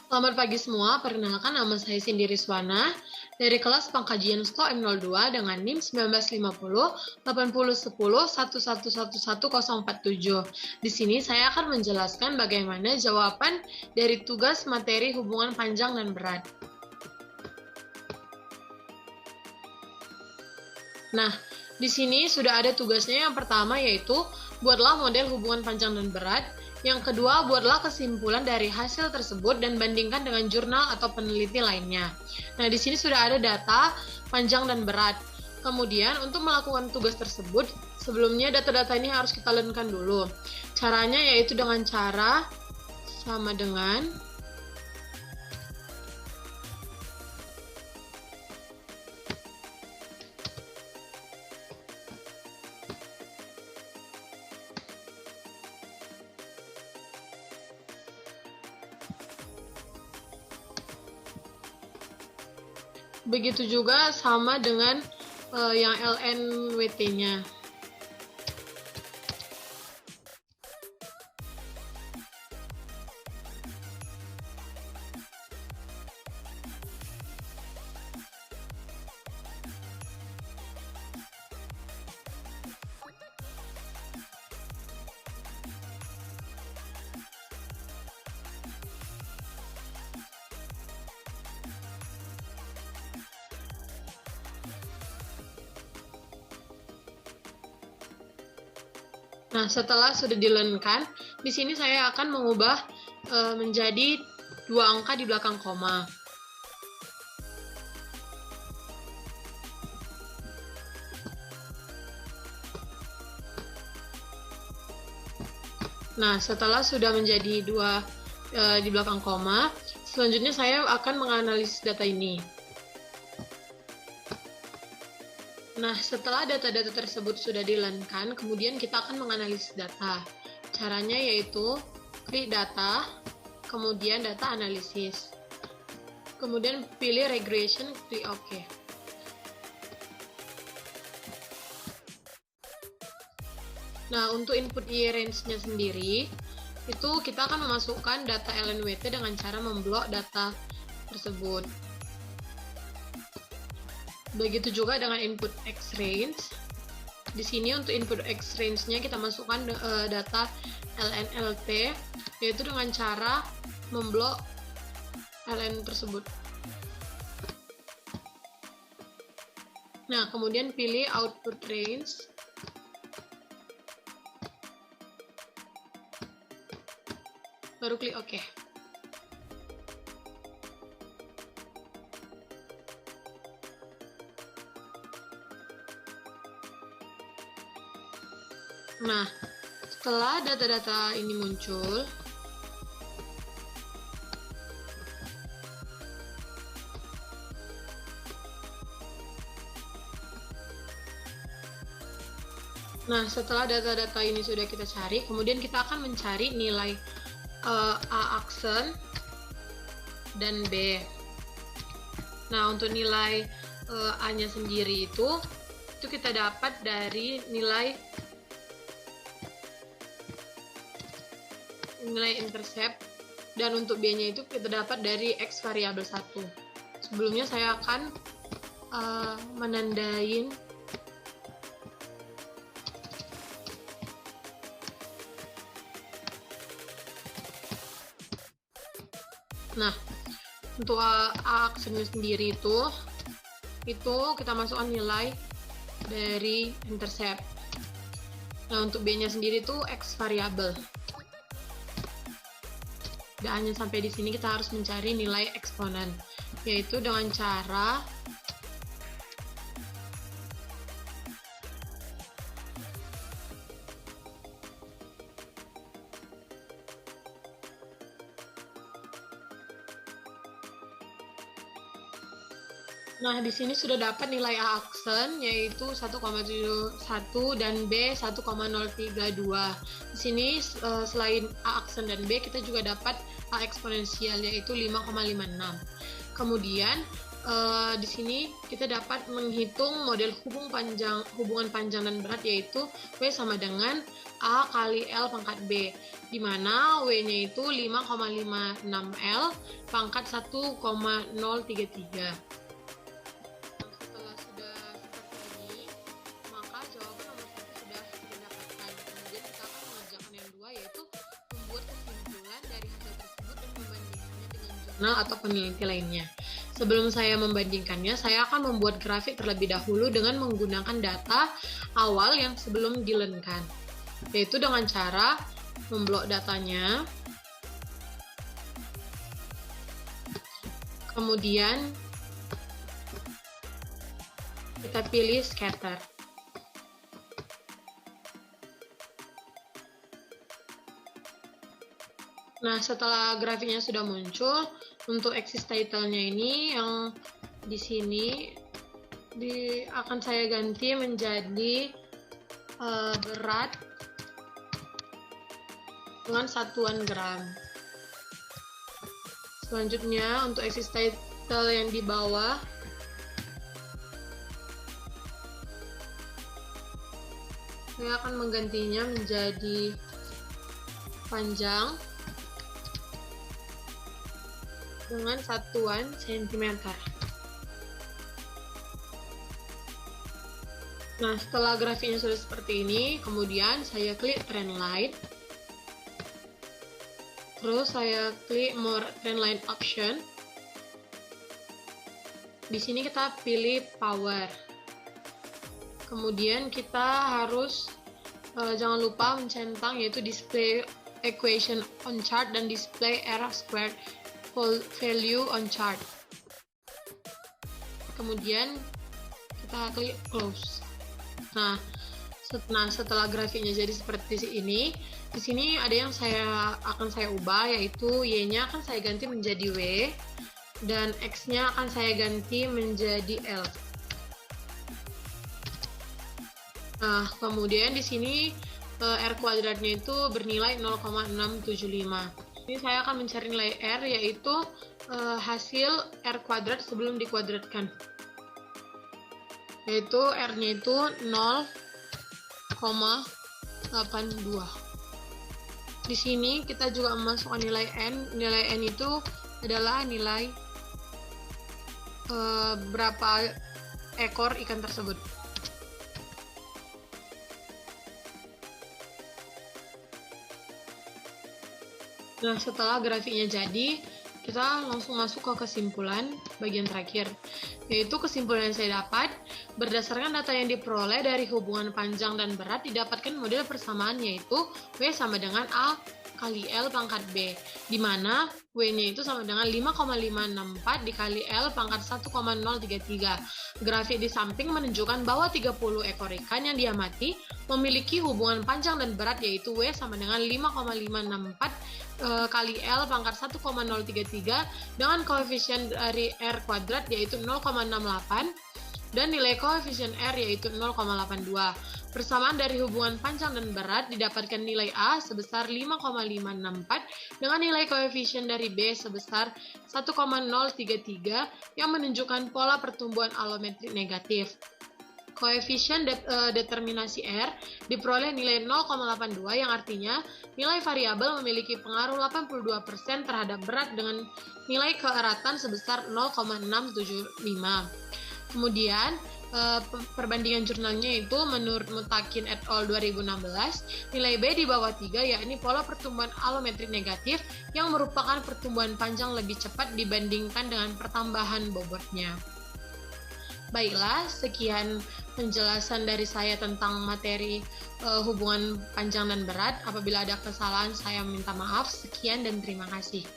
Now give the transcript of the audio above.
Selamat pagi semua, perkenalkan nama saya Cindy Rizwana dari kelas Pengkajian STO M02 dengan NIM 1950 8010 1111047. Di sini saya akan menjelaskan bagaimana jawaban dari tugas materi hubungan panjang dan berat. Nah, di sini sudah ada tugasnya. Yang pertama yaitu buatlah model hubungan panjang dan berat. Yang kedua, buatlah kesimpulan dari hasil tersebut dan bandingkan dengan jurnal atau peneliti lainnya. Nah, di sini sudah ada data panjang dan berat. Kemudian, untuk melakukan tugas tersebut, sebelumnya data-data ini harus kita learn-kan dulu. Caranya yaitu dengan cara sama dengan begitu juga sama dengan yang LNWT-nya. Nah, setelah sudah dilearn-kan, di sini saya akan mengubah menjadi 2 angka di belakang koma. Nah, setelah sudah menjadi 2 di belakang koma, selanjutnya saya akan menganalisis data ini. Nah, setelah data-data tersebut sudah di-learn-kan, kemudian kita akan menganalisis data. Caranya yaitu klik data, kemudian data analisis. Kemudian pilih regression, klik OK. Nah, untuk input year range-nya sendiri, itu kita akan memasukkan data LNWT dengan cara memblok data tersebut. Begitu juga dengan input X range. Di sini untuk input X range-nya kita masukkan data LNLT, yaitu dengan cara memblok LN tersebut. Nah, kemudian pilih output range. Baru klik OK. Nah, setelah data-data ini muncul, setelah data-data ini sudah kita cari, kemudian kita akan mencari nilai A aksen dan B. Nah, untuk nilai A-nya sendiri itu kita dapat dari nilai intercept, dan untuk B-nya itu kita dapat dari X variabel 1. Sebelumnya saya akan menandain untuk A aksennya sendiri itu kita masukkan nilai dari intercept. Nah, untuk B-nya sendiri itu X variabel. Dan hanya sampai di sini kita harus mencari nilai eksponen, yaitu dengan cara di sini sudah dapat nilai A aksen yaitu 1,71 dan B 1,032. Di sini selain A aksen dan B, kita juga dapat A eksponensial yaitu 5,56. Kemudian di sini kita dapat menghitung model hubungan panjang dan berat, yaitu W sama dengan A kali L pangkat B, di mana W-nya itu 5,56L pangkat 1,033. Setelah sudah seperti ini, maka jawaban nomor 1 sudah didapatkan. Kemudian kita akan mengerjakan yang kedua, yaitu membuat kesimpulan dari hasil tersebut dan membandingkannya dengan jurnal atau peneliti lainnya. Sebelum saya membandingkannya, saya akan membuat grafik terlebih dahulu dengan menggunakan data awal yang sebelum dilearn-kan, yaitu dengan cara memblok datanya, kemudian kita pilih scatter. Nah, setelah grafiknya sudah muncul, untuk axis title-nya ini yang di sini akan saya ganti menjadi berat dengan satuan gram. Selanjutnya untuk axis title yang di bawah, saya akan menggantinya menjadi panjang dengan satuan sentimeter. Nah, setelah grafiknya sudah seperti ini, kemudian saya klik trend line. Terus saya klik more trend line option. Di sini kita pilih power. Kemudian kita harus jangan lupa mencentang, yaitu display equation on chart dan display error squared value on chart. Kemudian kita klik close. Nah, setelah grafiknya jadi seperti ini, di sini ada yang akan saya ubah, yaitu Y-nya akan saya ganti menjadi W dan X-nya akan saya ganti menjadi L. Nah, kemudian di sini R kuadratnya itu bernilai 0,675. Ini saya akan mencari nilai R, yaitu hasil R kuadrat sebelum dikuadratkan, yaitu R-nya itu 0,82. Di sini kita juga memasukkan nilai N. Nilai N itu adalah nilai berapa ekor ikan tersebut. Nah, setelah grafiknya jadi, kita langsung masuk ke kesimpulan bagian terakhir, yaitu kesimpulan yang saya dapat berdasarkan data yang diperoleh dari hubungan panjang dan berat didapatkan model persamaan, yaitu W sama dengan A kali L pangkat B, di mana W-nya itu sama dengan 5,564 dikali L pangkat 1,033. Grafik di samping menunjukkan bahwa 30 ekor ikan yang diamati memiliki hubungan panjang dan berat, yaitu W sama dengan 5,564 kali L pangkat 1,033 dengan koefisien dari R kuadrat yaitu 0,68 dan nilai koefisien R yaitu 0,82. Persamaan dari hubungan panjang dan berat didapatkan nilai A sebesar 5,564 dengan nilai koefisien dari B sebesar 1,033 yang menunjukkan pola pertumbuhan alometrik negatif. Koefisien determinasi R diperoleh nilai 0,82 yang artinya nilai variabel memiliki pengaruh 82% terhadap berat dengan nilai keeratan sebesar 0,675. Kemudian perbandingan jurnalnya itu menurut Mutakin et al. 2016, nilai B di bawah 3, yakni pola pertumbuhan alometrik negatif yang merupakan pertumbuhan panjang lebih cepat dibandingkan dengan pertambahan bobotnya. Baiklah, sekian penjelasan dari saya tentang materi hubungan panjang dan berat. Apabila ada kesalahan, saya minta maaf. Sekian dan terima kasih.